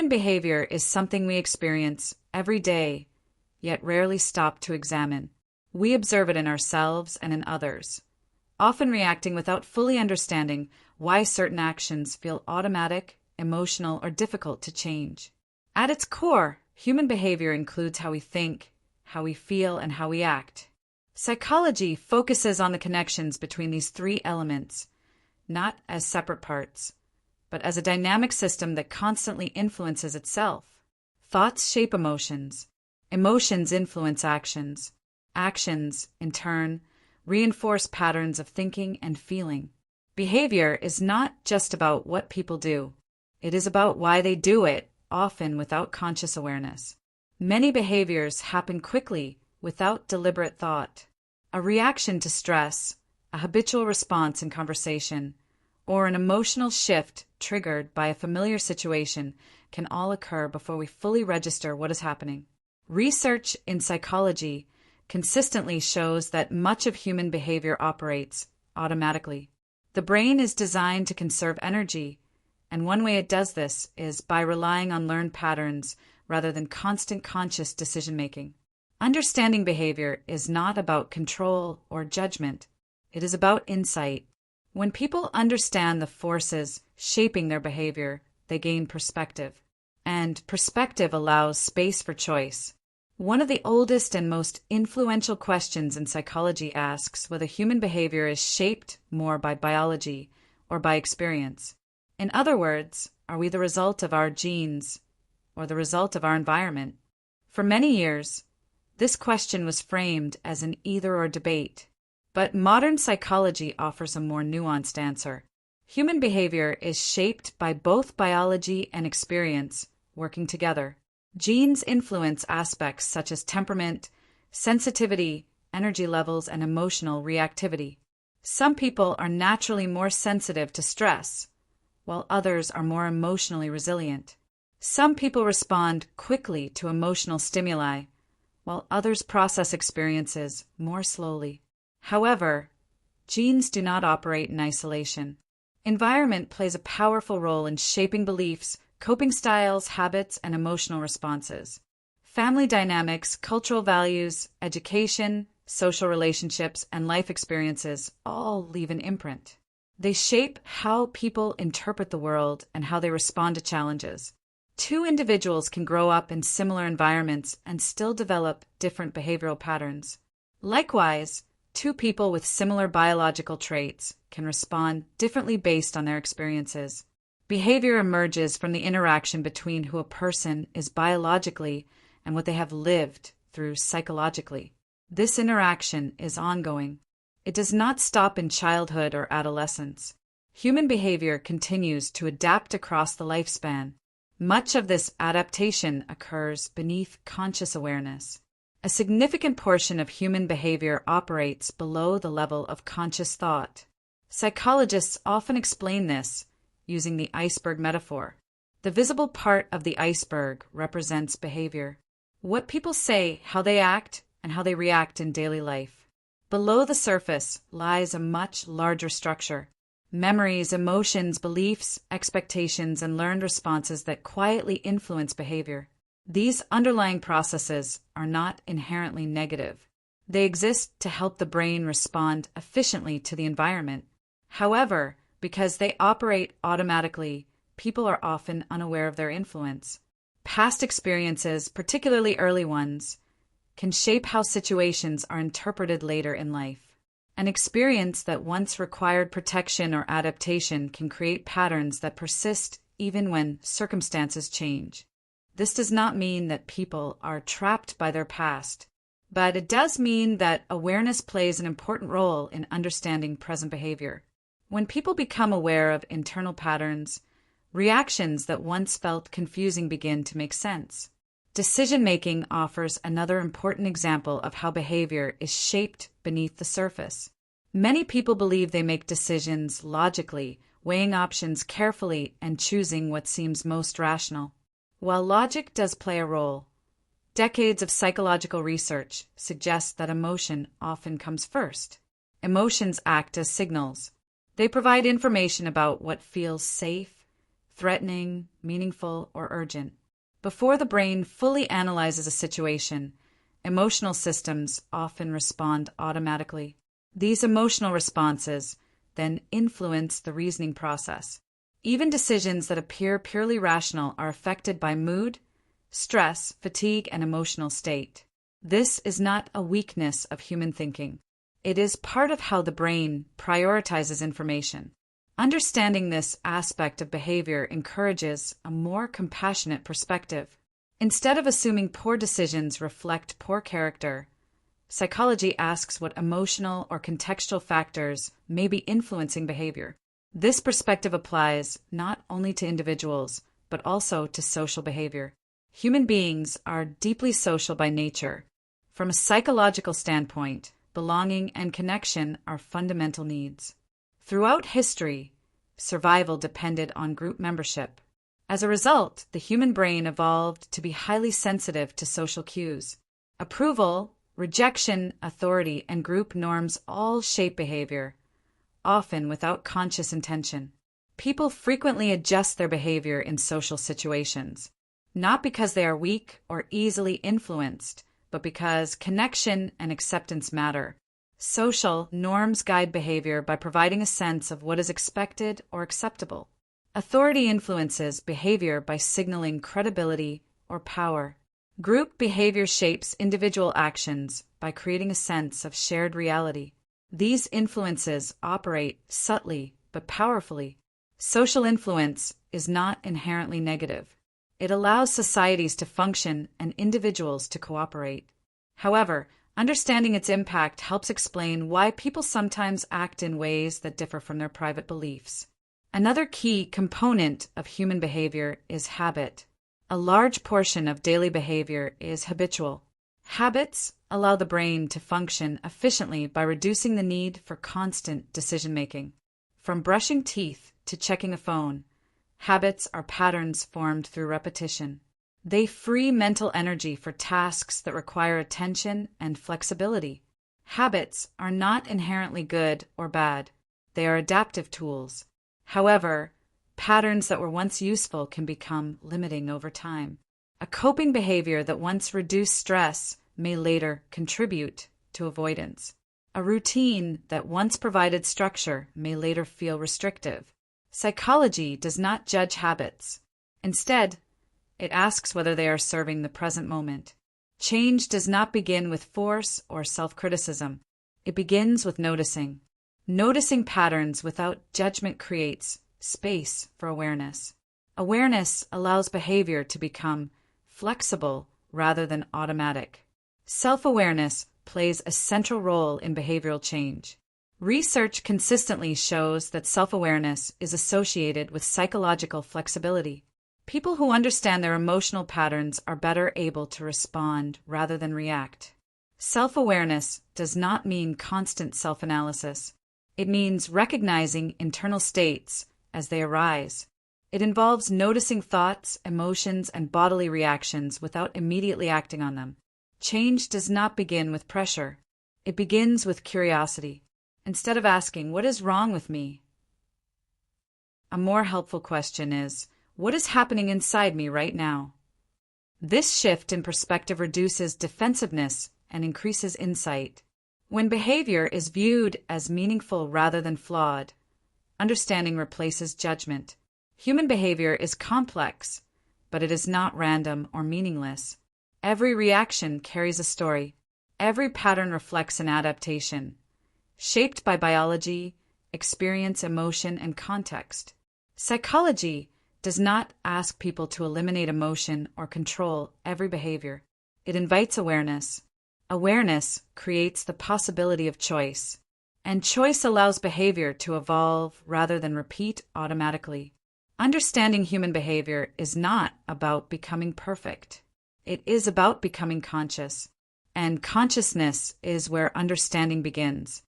Human behavior is something we experience every day, yet rarely stop to examine. We observe it in ourselves and in others, often reacting without fully understanding why certain actions feel automatic, emotional, or difficult to change. At its core, human behavior includes how we think, how we feel, and how we act. Psychology focuses on the connections between these three elements, not as separate parts, but as a dynamic system that constantly influences itself. Thoughts shape emotions. Emotions influence actions. Actions, in turn, reinforce patterns of thinking and feeling. Behavior is not just about what people do. It is about why they do it, often without conscious awareness. Many behaviors happen quickly, without deliberate thought. A reaction to stress, a habitual response in conversation, or an emotional shift triggered by a familiar situation can all occur before we fully register what is happening. Research in psychology consistently shows that much of human behavior operates automatically. The brain is designed to conserve energy, and one way it does this is by relying on learned patterns rather than constant conscious decision-making. Understanding behavior is not about control or judgment. It is about insight. When people understand the forces shaping their behavior, they gain perspective. And perspective allows space for choice. One of the oldest and most influential questions in psychology asks whether human behavior is shaped more by biology or by experience. In other words, are we the result of our genes or the result of our environment? For many years, this question was framed as an either-or debate, but modern psychology offers a more nuanced answer. Human behavior is shaped by both biology and experience working together. Genes influence aspects such as temperament, sensitivity, energy levels, and emotional reactivity. Some people are naturally more sensitive to stress, while others are more emotionally resilient. Some people respond quickly to emotional stimuli, while others process experiences more slowly. However, genes do not operate in isolation. Environment plays a powerful role in shaping beliefs, coping styles, habits, and emotional responses. Family dynamics, cultural values, education, social relationships, and life experiences all leave an imprint. They shape how people interpret the world and how they respond to challenges. Two individuals can grow up in similar environments and still develop different behavioral patterns. Likewise, two people with similar biological traits can respond differently based on their experiences. Behavior emerges from the interaction between who a person is biologically and what they have lived through psychologically. This interaction is ongoing. It does not stop in childhood or adolescence. Human behavior continues to adapt across the lifespan. Much of this adaptation occurs beneath conscious awareness. A significant portion of human behavior operates below the level of conscious thought. Psychologists often explain this using the iceberg metaphor. The visible part of the iceberg represents behavior. What people say, how they act, and how they react in daily life. Below the surface lies a much larger structure. Memories, emotions, beliefs, expectations, and learned responses that quietly influence behavior. These underlying processes are not inherently negative. They exist to help the brain respond efficiently to the environment. However, because they operate automatically, people are often unaware of their influence. Past experiences, particularly early ones, can shape how situations are interpreted later in life. An experience that once required protection or adaptation can create patterns that persist even when circumstances change. This does not mean that people are trapped by their past, but it does mean that awareness plays an important role in understanding present behavior. When people become aware of internal patterns, reactions that once felt confusing begin to make sense. Decision-making offers another important example of how behavior is shaped beneath the surface. Many people believe they make decisions logically, weighing options carefully and choosing what seems most rational. While logic does play a role, decades of psychological research suggest that emotion often comes first. Emotions act as signals. They provide information about what feels safe, threatening, meaningful, or urgent. Before the brain fully analyzes a situation, emotional systems often respond automatically. These emotional responses then influence the reasoning process. Even decisions that appear purely rational are affected by mood, stress, fatigue, and emotional state. This is not a weakness of human thinking. It is part of how the brain prioritizes information. Understanding this aspect of behavior encourages a more compassionate perspective. Instead of assuming poor decisions reflect poor character, psychology asks what emotional or contextual factors may be influencing behavior. This perspective applies not only to individuals, but also to social behavior. Human beings are deeply social by nature. From a psychological standpoint, belonging and connection are fundamental needs. Throughout history, survival depended on group membership. As a result, the human brain evolved to be highly sensitive to social cues. Approval, rejection, authority, and group norms all shape behavior, often without conscious intention. People frequently adjust their behavior in social situations, not because they are weak or easily influenced, but because connection and acceptance matter. Social norms guide behavior by providing a sense of what is expected or acceptable. Authority influences behavior by signaling credibility or power. Group behavior shapes individual actions by creating a sense of shared reality. These influences operate subtly but powerfully. Social influence is not inherently negative. It allows societies to function and individuals to cooperate. However, understanding its impact helps explain why people sometimes act in ways that differ from their private beliefs. Another key component of human behavior is habit. A large portion of daily behavior is habitual. Habits allow the brain to function efficiently by reducing the need for constant decision-making. From brushing teeth to checking a phone, habits are patterns formed through repetition. They free mental energy for tasks that require attention and flexibility. Habits are not inherently good or bad. They are adaptive tools. However, patterns that were once useful can become limiting over time. A coping behavior that once reduced stress may later contribute to avoidance. A routine that once provided structure may later feel restrictive. Psychology does not judge habits. Instead, it asks whether they are serving the present moment. Change does not begin with force or self-criticism. It begins with noticing. Noticing patterns without judgment creates space for awareness. Awareness allows behavior to become flexible rather than automatic. Self-awareness plays a central role in behavioral change. Research consistently shows that self-awareness is associated with psychological flexibility. People who understand their emotional patterns are better able to respond rather than react. Self-awareness does not mean constant self-analysis. It means recognizing internal states as they arise. It involves noticing thoughts, emotions, and bodily reactions without immediately acting on them. Change does not begin with pressure. It begins with curiosity. Instead of asking, "What is wrong with me?" a more helpful question is, "What is happening inside me right now?" This shift in perspective reduces defensiveness and increases insight. When behavior is viewed as meaningful rather than flawed, understanding replaces judgment. Human behavior is complex, but it is not random or meaningless. Every reaction carries a story. Every pattern reflects an adaptation, shaped by biology, experience, emotion, and context. Psychology does not ask people to eliminate emotion or control every behavior. It invites awareness. Awareness creates the possibility of choice, and choice allows behavior to evolve rather than repeat automatically. Understanding human behavior is not about becoming perfect. It is about becoming conscious, and consciousness is where understanding begins.